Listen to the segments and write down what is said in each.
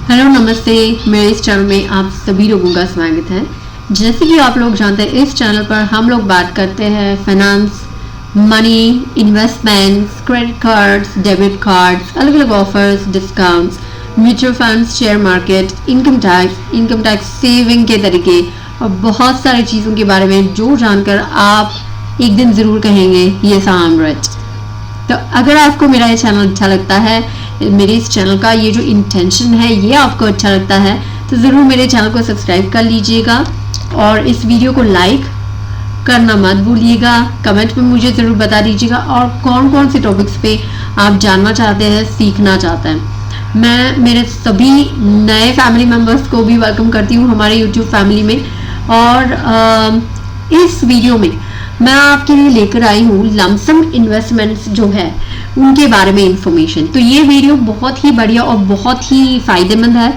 Hello नमस्ते, मेरे इस चैनल में आप सभी लोगों का स्वागत है। जैसे कि आप लोग जानते हैं, इस चैनल पर हम लोग बात करते हैं finance, money, investments, credit cards, debit cards, अलग अलग offers, discounts, mutual funds, share market, income tax saving के तरीके और बहुत सारी चीज़ों के बारे में जो जानकर आप एक दिन ज़रूर कहेंगे ये I'm rich। तो अगर आपको मेरा ये चैनल अच्छा लगता है, मेरे इस चैनल का ये जो इंटेंशन है ये आपको अच्छा लगता है, तो ज़रूर मेरे चैनल को सब्सक्राइब कर लीजिएगा और इस वीडियो को लाइक करना मत भूलिएगा। कमेंट में मुझे ज़रूर बता दीजिएगा और कौन कौन से टॉपिक्स पे आप जानना चाहते हैं, सीखना चाहते हैं। मैं मेरे सभी नए फैमिली मेम्बर्स को भी वेलकम करती हूँ हमारे यूट्यूब फैमिली में। और इस वीडियो में मैं आपके लिए लेकर आई हूँ लमसम इन्वेस्टमेंट्स जो है उनके बारे में इंफॉर्मेशन। तो ये वीडियो बहुत ही बढ़िया और बहुत ही फायदेमंद है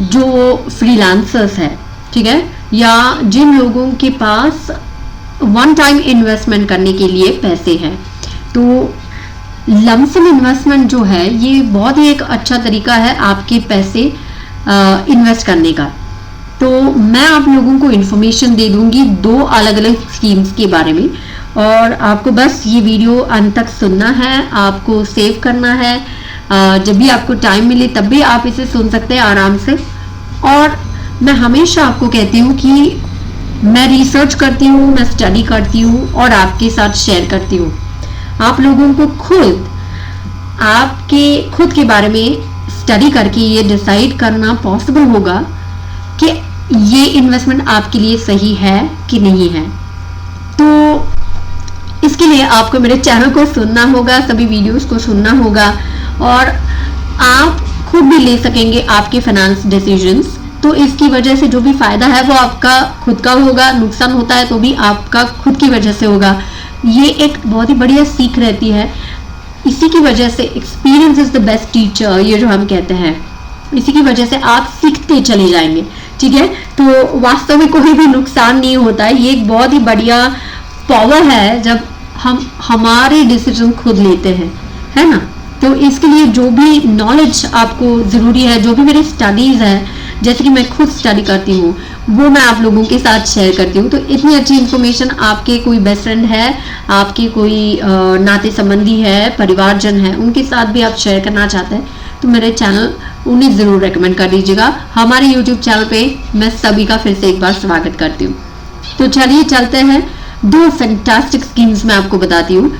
जो फ्रीलांसर्स है, ठीक है, या जिन लोगों के पास वन टाइम इन्वेस्टमेंट करने के लिए पैसे हैं। तो लमसम इन्वेस्टमेंट जो है ये बहुत ही एक अच्छा तरीका है आपके पैसे इन्वेस्ट करने का। तो मैं आप लोगों को इन्फॉर्मेशन दे दूंगी दो अलग अलग स्कीम्स के बारे में और आपको बस ये वीडियो अंत तक सुनना है, आपको सेव करना है। जब भी आपको टाइम मिले तब भी आप इसे सुन सकते हैं आराम से। और मैं हमेशा आपको कहती हूँ कि मैं रिसर्च करती हूँ, मैं स्टडी करती हूँ और आपके साथ शेयर करती हूँ। आप लोगों को आपके खुद के बारे में स्टडी करके ये डिसाइड करना पॉसिबल होगा कि ये इन्वेस्टमेंट आपके लिए सही है कि नहीं है। तो इसके लिए आपको मेरे चैनल को सुनना होगा, सभी वीडियोस को सुनना होगा और आप खुद भी ले सकेंगे आपके फाइनेंस डिसीजंस। तो इसकी वजह से जो भी फायदा है वो आपका खुद का होगा, नुकसान होता है तो भी आपका खुद की वजह से होगा। ये एक बहुत ही बढ़िया सीख रहती है। इसी की वजह से experience is the best teacher, ये जो हम कहते हैं, इसी की वजह से आप सीखते चले जाएंगे, ठीक है। तो वास्तव में कोई भी नुकसान नहीं होता है। ये एक बहुत ही बढ़िया पावर है जब हम हमारे डिसीजन खुद लेते हैं, है ना। तो इसके लिए जो भी नॉलेज आपको ज़रूरी है, जो भी मेरी स्टडीज़ है, जैसे कि मैं खुद स्टडी करती हूँ, वो मैं आप लोगों के साथ शेयर करती हूँ। तो इतनी अच्छी इन्फॉर्मेशन आपके कोई बेस्ट फ्रेंड है, आपके कोई नाते संबंधी है, परिवारजन है, उनके साथ भी आप शेयर करना चाहते हैं तो मेरे चैनल उन्हें ज़रूर रेकमेंड कर दीजिएगा। हमारे यूट्यूब चैनल पे मैं सभी का फिर से एक बार स्वागत करती हूँ। तो चलिए चलते हैं, दो फैंटास्टिक स्कीम्स मैं आपको बताती हूँ।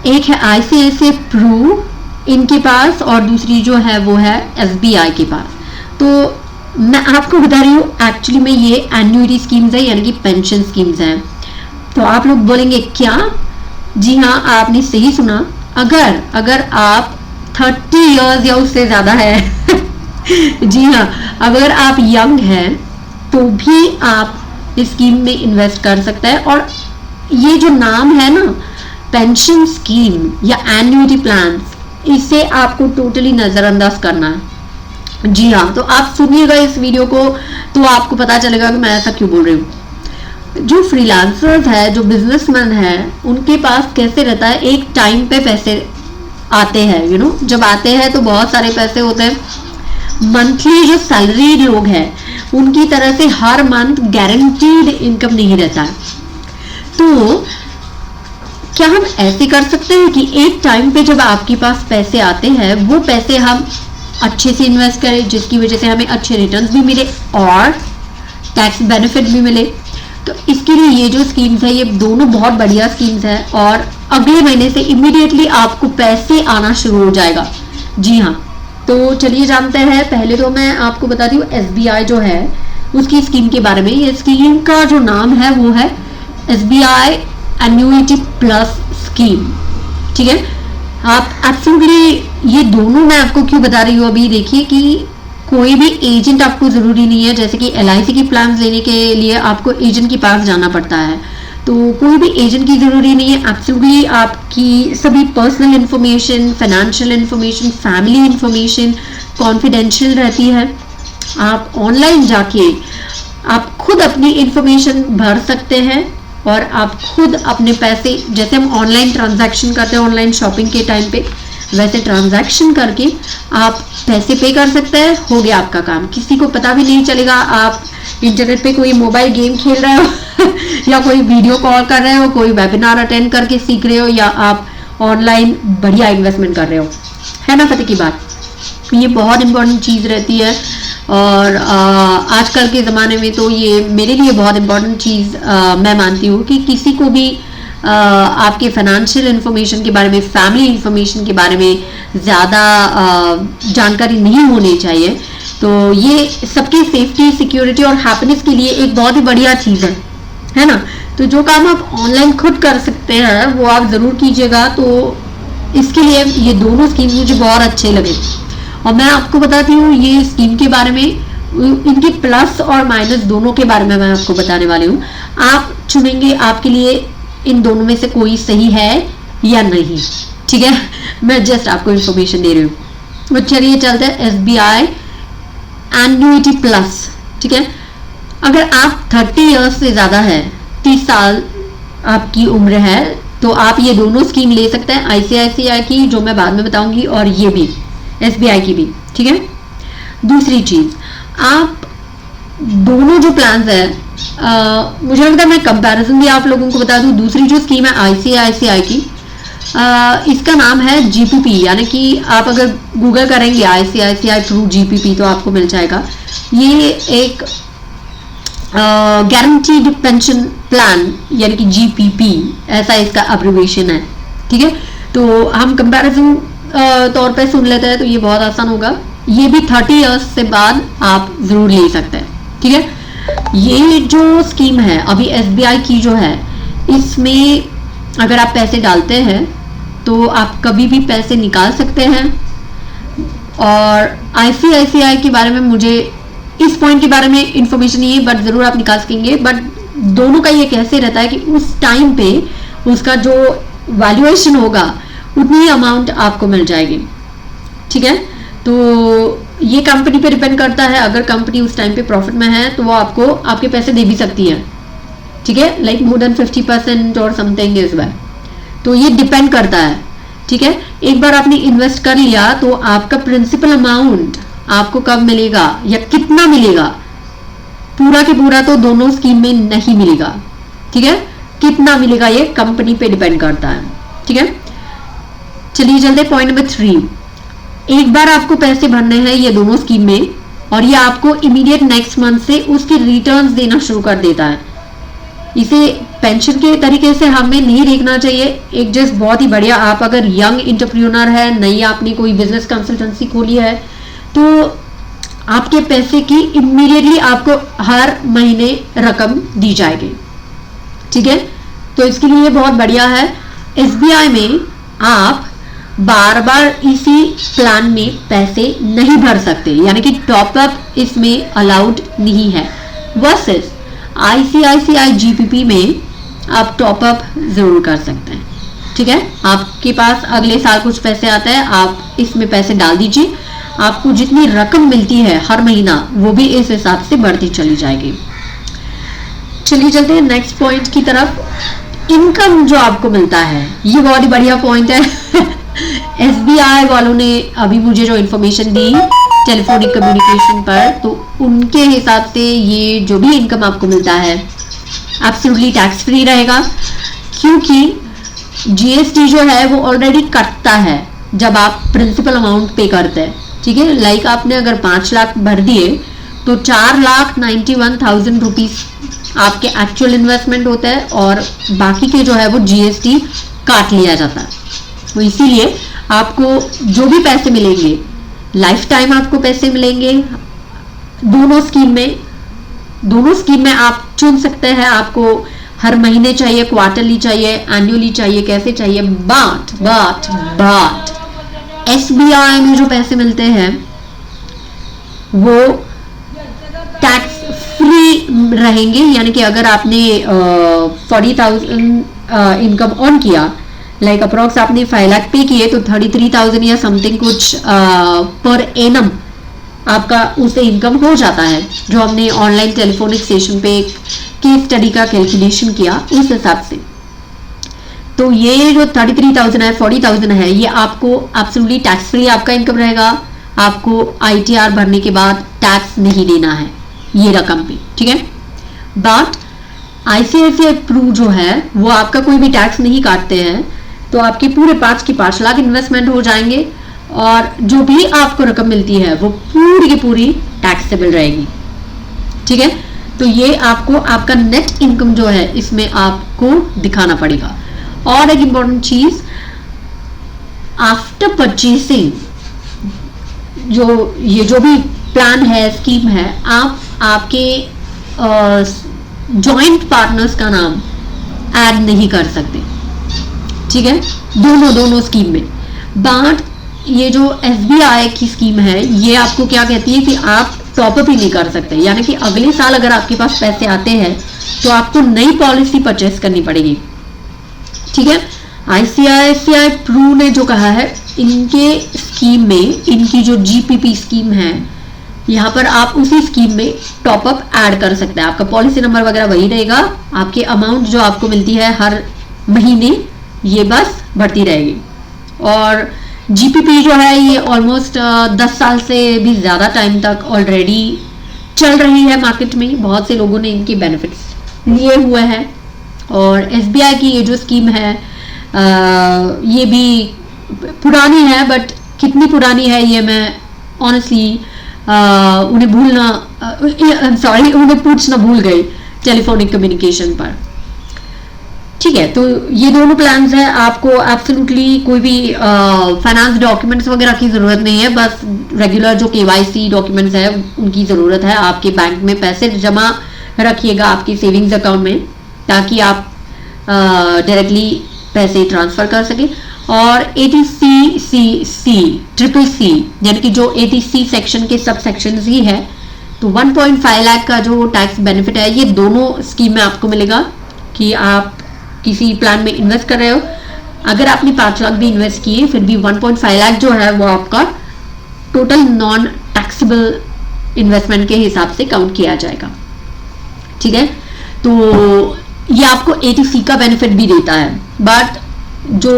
एक है ICICI प्रू इनके पास और दूसरी जो है वो है SBI के पास। तो मैं आपको बता रही हूँ एक्चुअली में ये एन्युटी स्कीम्स है, यानी कि पेंशन स्कीम्स हैं। तो आप लोग बोलेंगे क्या? जी हाँ, आपने सही सुना। अगर आप 30 इयर्स या उससे ज़्यादा है जी हाँ, अगर आप यंग हैं तो भी आप इस स्कीम में इन्वेस्ट कर सकते हैं। और ये जो नाम है ना, पेंशन स्कीम या एन्युटी प्लान, इसे आपको टोटली नज़रअंदाज करना है। जी हाँ, तो आप सुनिएगा इस वीडियो को तो आपको पता चलेगा कि मैं ऐसा क्यों बोल रही हूँ। जो फ्रीलांसर्स है, जो बिजनेसमैन है, उनके पास कैसे रहता है, एक टाइम पे पैसे आते हैं, जब आते हैं तो बहुत सारे पैसे होते हैं। मंथली जो सैलरी लोग हैं उनकी तरह से हर मंथ गारंटीड इनकम नहीं रहता है। तो क्या हम ऐसे कर सकते हैं कि एक टाइम पे जब आपके पास पैसे आते हैं वो पैसे हम अच्छे से इन्वेस्ट करें, जिसकी वजह से हमें अच्छे रिटर्न्स भी मिले और टैक्स बेनिफिट भी मिले। तो इसके लिए ये जो स्कीम्स है ये दोनों बहुत बढ़िया स्कीम्स है और अगले महीने से इमीडिएटली आपको पैसे आना शुरू हो जाएगा। जी हाँ, तो चलिए जानते हैं। पहले तो मैं आपको बताती हूँ SBI जो है उसकी स्कीम के बारे में। ये स्कीम का जो नाम है वो है SBI एन्युटी प्लस स्कीम, ठीक है। आप एब्सोल्युटली ये दोनों मैं आपको क्यों बता रही हूँ, अभी देखिए कि कोई भी एजेंट आपको ज़रूरी नहीं है। जैसे कि LIC की प्लान लेने के लिए आपको एजेंट के पास जाना पड़ता है, तो कोई भी एजेंट की ज़रूरी नहीं है। एब्सोल्युटली आपकी सभी personal information, financial information, family information confidential रहती है। आप ऑनलाइन जाके आप खुद अपनी इन्फॉर्मेशन भर सकते हैं और आप खुद अपने पैसे, जैसे हम ऑनलाइन ट्रांजैक्शन करते हैं ऑनलाइन शॉपिंग के टाइम पे, वैसे ट्रांजैक्शन करके आप पैसे पे कर सकते हैं, हो गया आपका काम, किसी को पता भी नहीं चलेगा। आप इंटरनेट पे कोई मोबाइल गेम खेल रहे हो या कोई वीडियो कॉल कर रहे हो, कोई वेबिनार अटेंड करके सीख रहे हो, या आप ऑनलाइन बढ़िया इन्वेस्टमेंट कर रहे हो, है ना फतेह की बात। ये बहुत इंपॉर्टेंट चीज़ रहती है, और आजकल के ज़माने में तो ये मेरे लिए बहुत इंपॉर्टेंट चीज़ मैं मानती हूँ कि किसी को भी आपके फाइनेंशियल इंफॉर्मेशन के बारे में, फैमिली इंफॉर्मेशन के बारे में ज़्यादा जानकारी नहीं होनी चाहिए। तो ये सबकी सेफ्टी, सिक्योरिटी और हैप्पीनेस के लिए एक बहुत ही बढ़िया चीज़ है ना। तो जो काम आप ऑनलाइन खुद कर सकते हैं वो आप ज़रूर कीजिएगा। तो इसके लिए ये दोनों स्कीम मुझे बहुत अच्छे लगे, और मैं आपको बताती हूँ ये स्कीम के बारे में, इनके प्लस और माइनस दोनों के बारे में मैं आपको बताने वाली हूँ। आप चुनेंगे आपके लिए इन दोनों में से कोई सही है या नहीं, ठीक है। मैं जस्ट आपको इंफॉर्मेशन दे रही हूँ। तो चलिए चलते हैं SBI एन्युइटी प्लस, ठीक है। अगर आप 30 इयर्स से ज़्यादा है, 30 साल आपकी उम्र है, तो आप ये दोनों स्कीम ले सकते हैं, ICICI की जो मैं बाद में बताऊंगी, और ये भी SBI की भी, ठीक है। दूसरी चीज़, आप दोनों जो प्लान्स है, मुझे लगता है मैं कंपैरिजन भी आप लोगों को बता दूं। दूसरी जो स्कीम है ICICI की, इसका नाम है GPP, यानी कि आप अगर गूगल करेंगे ICICI थ्रू GPP तो आपको मिल जाएगा। ये एक गारंटीड पेंशन प्लान, यानी कि GPP, ऐसा इसका अब्रिविएशन है, ठीक है। तो हम कंपैरिजन तौर पे सुन लेते हैं, तो ये बहुत आसान होगा। ये भी 30 इयर्स से बाद आप जरूर ले सकते हैं, ठीक है। ये जो स्कीम है अभी SBI की जो है, इसमें अगर आप पैसे डालते हैं तो आप कभी भी पैसे निकाल सकते हैं। और ICICI के बारे में मुझे इस पॉइंट के बारे में इंफॉर्मेशन नहीं है, बट ज़रूर आप निकाल सकेंगे। बट दोनों का ये कैसे रहता है कि उस टाइम पे उसका जो वैल्यूएशन होगा उतनी अमाउंट आपको मिल जाएगी, ठीक है। तो ये कंपनी पे डिपेंड करता है, अगर कंपनी उस टाइम पे प्रॉफिट में है तो वो आपको आपके पैसे दे भी सकती है, ठीक है, लाइक मोर देन 50% और समथिंग इज वेल। तो ये डिपेंड करता है, ठीक है। एक बार आपने इन्वेस्ट कर लिया तो आपका प्रिंसिपल अमाउंट आपको कब मिलेगा या कितना मिलेगा, पूरा के पूरा तो दोनों स्कीम में नहीं मिलेगा, ठीक है। कितना मिलेगा ये कंपनी पे डिपेंड करता है, ठीक है। चलिए चलते पॉइंट नंबर 3। एक बार आपको पैसे भरने हैं ये दोनों स्कीम में, और ये आपको इमीडिएट नेक्स्ट मंथ से उसके रिटर्न्स देना शुरू कर देता है। इसे पेंशन के तरीके से हमें नहीं देखना चाहिए। एक जस्ट बहुत ही बढ़िया, आप अगर यंग एंटरप्रेन्योर है, नई आपने कोई बिजनेस कंसल्टेंसी खोली है, तो आपके पैसे की इमीडिएटली आपको हर महीने रकम दी जाएगी, ठीक है। तो इसके लिए बहुत बढ़िया है। SBI में आप बार बार इसी प्लान में पैसे नहीं भर सकते, यानी कि टॉपअप इसमें अलाउड नहीं है। वर्सेस ICICI GPP में आप टॉपअप जरूर कर सकते हैं, ठीक है। आपके पास अगले साल कुछ पैसे आते हैं, आप इसमें पैसे डाल दीजिए, आपको जितनी रकम मिलती है हर महीना वो भी इस हिसाब से बढ़ती चली जाएगी। चलिए चलते हैं नेक्स्ट पॉइंट की तरफ। इनकम जो आपको मिलता है, ये बहुत ही बढ़िया पॉइंट है। SBI वालों ने अभी मुझे जो इन्फॉर्मेशन दी टेलीफोनिक कम्युनिकेशन पर, तो उनके हिसाब से ये जो भी इनकम आपको मिलता है एब्सोल्युटली टैक्स फ्री रहेगा, क्योंकि GST जो है वो ऑलरेडी कटता है जब आप प्रिंसिपल अमाउंट पे करते हैं, ठीक है। लाइक आपने अगर 5 लाख भर दिए तो 4,91,000 रुपीज आपके एक्चुअल इन्वेस्टमेंट होता है, और बाकी के जो है वो GST काट लिया जाता है। तो इसीलिए आपको जो भी पैसे मिलेंगे, लाइफ टाइम आपको पैसे मिलेंगे दोनों स्कीम में आप चुन सकते हैं, आपको हर महीने चाहिए, क्वार्टरली चाहिए, एनुअली चाहिए, कैसे चाहिए। बट SBI में जो पैसे मिलते हैं वो टैक्स फ्री रहेंगे, यानी कि अगर आपने 40,000 इनकम ऑन किया, लाइक अप्रॉक्स आपने 5 लाख पे किए, तो 33,000 या समथिंग कुछ पर एनम आपका उससे इनकम हो जाता है, जो हमने ऑनलाइन टेलीफोनिक सेशन पे एक केस स्टडी का कैलकुलेशन किया उस हिसाब से। तो ये जो 33,000 है, 40,000 है, ये आपको एब्सोल्युटली टैक्स फ्री आपका इनकम रहेगा। आपको ITR भरने के बाद टैक्स नहीं देना है ये रकम पे, ठीक है। बट ICICI प्रू जो है वो आपका कोई भी टैक्स नहीं काटते हैं, तो आपके पूरे 5 के 5 लाख इन्वेस्टमेंट हो जाएंगे और जो भी आपको रकम मिलती है वो पूरी की पूरी टैक्सेबल रहेगी, ठीक है। तो ये आपको आपका नेट इनकम जो है इसमें आपको दिखाना पड़ेगा। और एक इंपॉर्टेंट चीज, आफ्टर परचेसिंग ये जो भी प्लान है, स्कीम है, आप आपके जॉइंट पार्टनर्स का नाम ऐड नहीं कर सकते, ठीक है, दोनों स्कीम में। बट ये जो SBI की स्कीम है ये आपको क्या कहती है कि आप टॉपअप ही नहीं कर सकते, यानी कि अगले साल अगर आपके पास पैसे आते हैं तो आपको नई पॉलिसी परचेस करनी पड़ेगी, ठीक है। ICICI प्रू ने जो कहा है, इनके स्कीम में, इनकी जो GPP स्कीम है, यहाँ पर आप उसी स्कीम में टॉपअप ऐड कर सकते हैं। आपका पॉलिसी नंबर वगैरह वही रहेगा, आपकी अमाउंट जो आपको मिलती है हर महीने ये बस बढ़ती रहेगी। और GPP जो है ये ऑलमोस्ट 10 साल से भी ज़्यादा टाइम तक ऑलरेडी चल रही है मार्केट में। बहुत से लोगों ने इनके बेनिफिट्स लिए हुए हैं। और SBI की ये जो स्कीम है ये भी पुरानी है, बट कितनी पुरानी है ये मैं ऑनेस्टली उन्हें पूछना भूल गई टेलीफोनिक कम्युनिकेशन पर, ठीक है। तो ये दोनों प्लान्स हैं। आपको एब्सोल्युटली कोई भी फाइनेंस डॉक्यूमेंट्स वगैरह की ज़रूरत नहीं है, बस रेगुलर जो KYC डॉक्यूमेंट्स है उनकी ज़रूरत है। आपके बैंक में पैसे जमा रखिएगा आपकी सेविंग्स अकाउंट में, ताकि आप डायरेक्टली पैसे ट्रांसफ़र कर सकें। और ATC यानी कि जो ATC सेक्शन के सब सेक्शन ही है, तो 1.5 लाख का जो टैक्स बेनिफिट है ये दोनों स्कीम में आपको मिलेगा। कि आप किसी प्लान में इन्वेस्ट कर रहे हो, अगर आपने 5 लाख भी इन्वेस्ट किए फिर भी 1.5 लाख जो है वो आपका टोटल नॉन टैक्सेबल इन्वेस्टमेंट के हिसाब से काउंट किया जाएगा, ठीक है। तो ये आपको ATC का बेनिफिट भी देता है। बट जो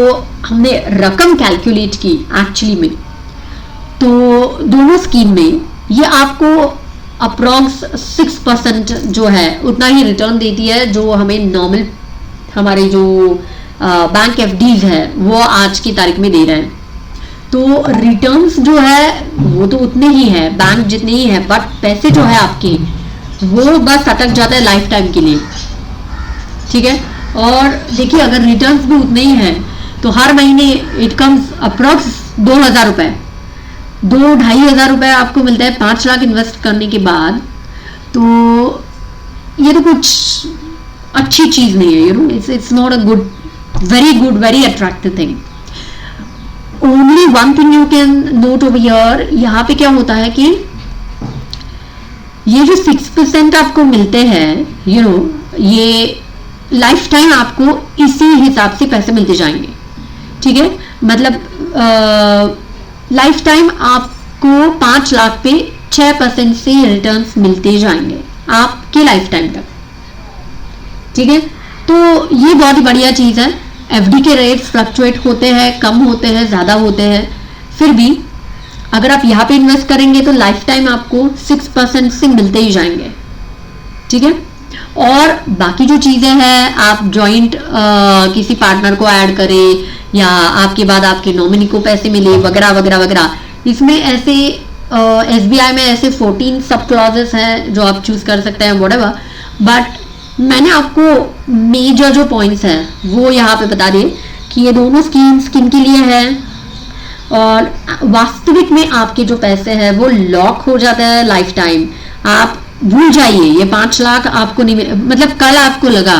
हमने रकम कैलकुलेट की एक्चुअली में, तो दोनों स्कीम में ये आपको अप्रॉक्स 6% जो है उतना ही रिटर्न देती है जो हमें नॉर्मल हमारे जो बैंक FDs है वो आज की तारीख में दे रहे हैं। तो रिटर्न्स जो है वो तो उतने ही है, बैंक जितने ही है, बट पैसे जो है आपके वो बस अटक जाता है लाइफ टाइम के लिए, ठीक है। और देखिए अगर रिटर्न्स भी उतने ही हैं तो हर महीने इट कम्स अप्रॉक्स 2,000 रुपये, 2-2,500 रुपये आपको मिलता है 5 लाख इन्वेस्ट करने के बाद। तो ये तो कुछ अच्छी चीज नहीं है, you know, it's not a very attractive thing. Only one thing you can note over here, यहाँ पे क्या होता है कि ये जो 6% आपको मिलते हैं, यू नो, ये लाइफ टाइम आपको इसी हिसाब से पैसे मिलते जाएंगे, ठीक है। मतलब लाइफ टाइम आपको 5 लाख पे 6% से रिटर्न्स मिलते जाएंगे आपके लाइफ टाइम तक, ठीक है। तो ये बहुत ही बढ़िया चीज़ है। FD के रेट्स फ्लक्चुएट होते हैं, कम होते हैं, ज़्यादा होते हैं, फिर भी अगर आप यहाँ पे इन्वेस्ट करेंगे तो लाइफ टाइम आपको 6% से मिलते ही जाएंगे, ठीक है। और बाकी जो चीज़ें हैं, आप जॉइंट किसी पार्टनर को ऐड करें या आपके बाद आपके नॉमिनी को पैसे मिले वगैरह वगैरह वगैरह, इसमें ऐसे SBI में ऐसे 14 सब क्लॉजेस हैं जो आप चूज कर सकते हैं, व्हाटएवर। बट मैंने आपको मेजर जो पॉइंट्स हैं वो यहाँ पे बता दिए कि ये दोनों स्कीम्स किन के लिए है। और वास्तविक में आपके जो पैसे हैं वो लॉक हो जाता है लाइफ टाइम। आप भूल जाइए ये 5 लाख आपको नहीं, मतलब कल आपको लगा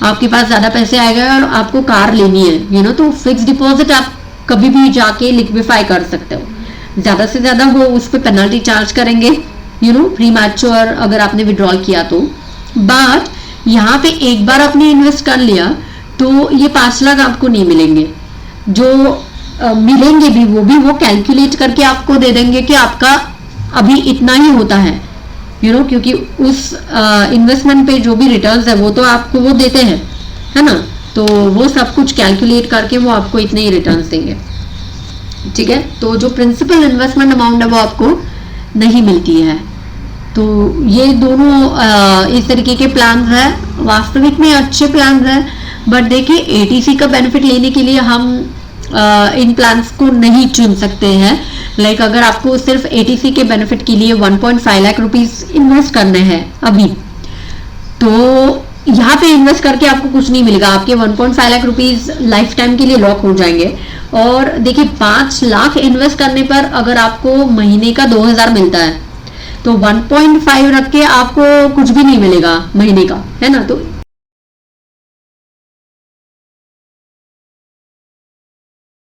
आपके पास ज्यादा पैसे आएगा और आपको कार लेनी है, यू नो, तो फिक्स डिपॉजिट आप कभी भी जाके लिक्विफाई कर सकते हो। ज्यादा से ज्यादा वो उस पर पेनल्टी चार्ज करेंगे, यू नो, प्री मैच्योर अगर आपने विड्रॉल किया तो। बट यहाँ पे एक बार आपने इन्वेस्ट कर लिया तो ये 5 लाख आपको नहीं मिलेंगे। जो मिलेंगे भी वो कैलकुलेट करके आपको दे देंगे कि आपका अभी इतना ही होता है, यू नो, क्योंकि उस इन्वेस्टमेंट पे जो भी रिटर्न्स है वो तो आपको वो देते हैं, है ना। तो वो सब कुछ कैलकुलेट करके वो आपको इतने ही रिटर्न्स देंगे, ठीक है। तो जो प्रिंसिपल इन्वेस्टमेंट अमाउंट है वो आपको नहीं मिलती है। तो ये दोनों इस तरीके के प्लान है, वास्तविक में अच्छे प्लान है, बट देखिए एटीसी का बेनिफिट लेने के लिए हम इन प्लान्स को नहीं चुन सकते हैं। लाइक अगर आपको सिर्फ एटीसी के बेनिफिट के लिए 1.5 लाख रुपीस इन्वेस्ट करने हैं अभी, तो यहाँ पे इन्वेस्ट करके आपको कुछ नहीं मिलेगा, आपके 1.5 लाख रुपीस लाइफ टाइम के लिए लॉक हो जाएंगे। और देखिए 5 लाख इन्वेस्ट करने पर अगर आपको महीने का 2000 मिलता है, तो 1.5 रख के आपको कुछ भी नहीं मिलेगा महीने का, है ना। तो